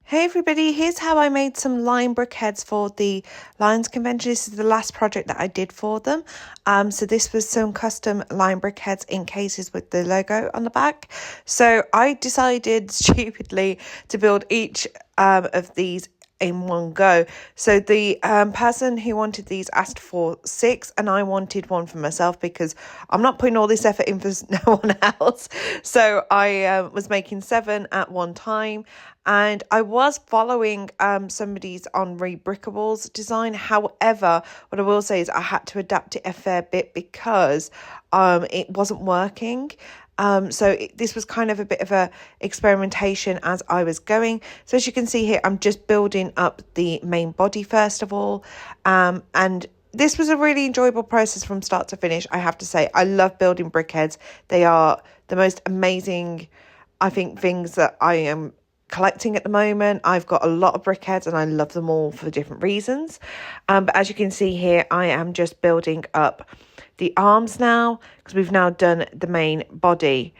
Hey everybody, here's how I made some lime brickheads for the Lions Convention. This is the last project that I did for them. So this was some custom lime brickheads in cases with the logo on the back. So I decided stupidly to build each of these in one go. So the person who wanted these asked for 6 and I wanted one for myself because I'm not putting all this effort in for no one else. So I was making 7 at one time, and I was following somebody's Henri Brickables design. However, what I will say is I had to adapt it a fair bit because it wasn't working. This was kind of a bit of a experimentation as I was going. So as you can see here, I'm just building up the main body first of all. And this was a really enjoyable process from start to finish. I have to say, I love building brickheads. They are the most amazing, I think, things that I am collecting at the moment. I've got a lot of brickheads and I love them all for different reasons. But as you can see here, I am just building up the arms now because we've now done the main body.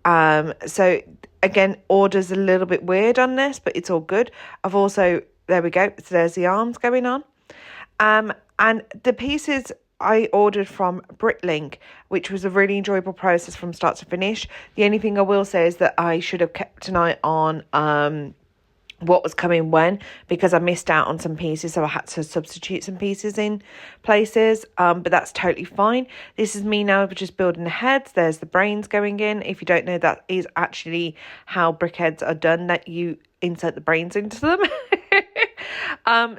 So again, order's a little bit weird on this, but it's all good. I've also, there we go, so there's the arms going on. And the pieces I ordered from Bricklink, which was a really enjoyable process from start to finish. The only thing I will say is that I should have kept an eye on what was coming when, because I missed out on some pieces, so I had to substitute some pieces in places, but that's totally fine. This is me now just building the heads. There's the brains going in. If you don't know, that is actually how brickheads are done, that you insert the brains into them.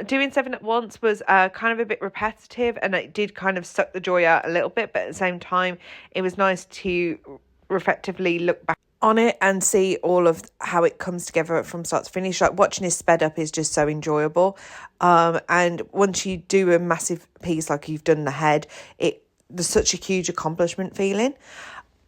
Doing 7 at once was kind of a bit repetitive, and it did kind of suck the joy out a little bit, but at the same time it was nice to reflectively look back on it and see all of how it comes together from start to finish. Like watching this sped up is just so enjoyable. And once you do a massive piece like you've done the head, there's such a huge accomplishment feeling.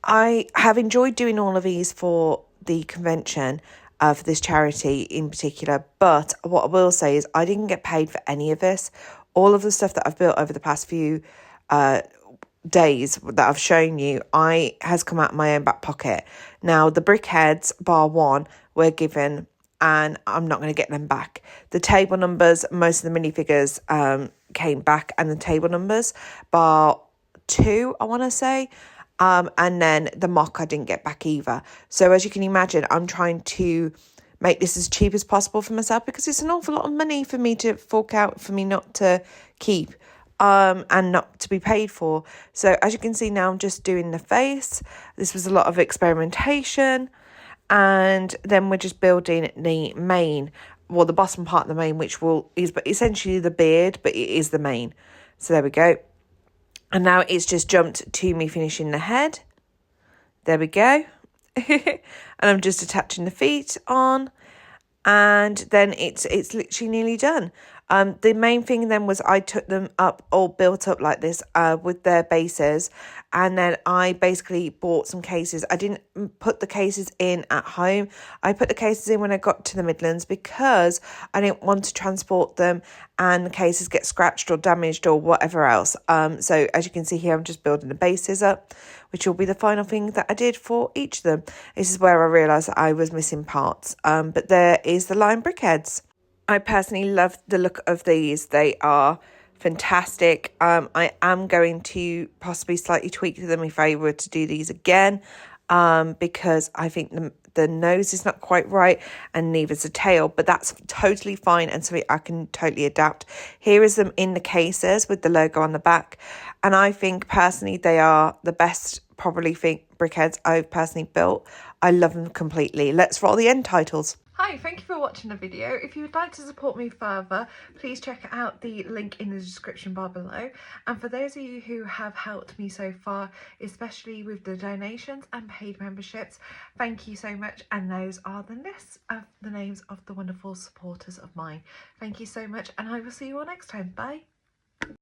I have enjoyed doing all of these for the convention, for this charity in particular, but what I will say is I didn't get paid for any of this. All of the stuff that I've built over the past few days that I've shown you, has come out of my own back pocket. Now the brickheads bar 1 were given and I'm not going to get them back. The table numbers, most of the minifigures came back, and the table numbers bar 2, I want to say. And then the mock I didn't get back either. So as you can imagine, I'm trying to make this as cheap as possible for myself because it's an awful lot of money for me to fork out, for me not to keep and not to be paid for. So as you can see now, I'm just doing the face. This was a lot of experimentation, and then we're just building the mane, well, the bottom part of the mane, which is essentially the beard, but it is the mane. So there we go. And now it's just jumped to me finishing the head. There we go. And I'm just attaching the feet on. And then it's literally nearly done. The main thing then was I took them up, all built up like this, with their bases, and then I basically bought some cases. I didn't put the cases in at home. I put the cases in when I got to the Midlands because I didn't want to transport them and the cases get scratched or damaged or whatever else. So as you can see here, I'm just building the bases up, which will be the final thing that I did for each of them. This is where I realised that I was missing parts. But there is the lime brickheads. I personally love the look of these. They are fantastic. I am going to possibly slightly tweak them if I were to do these again, because I think the nose is not quite right and neither's the tail, but that's totally fine and something I can totally adapt. Here is them in the cases with the logo on the back, and I think personally they are the best brickheads I've personally built. I love them completely. Let's roll the end titles. Hi, thank you for watching the video. If you would like to support me further, please check out the link in the description bar below. And for those of you who have helped me so far, especially with the donations and paid memberships, thank you so much. And those are the lists of the names of the wonderful supporters of mine. Thank you so much, and I will see you all next time. Bye.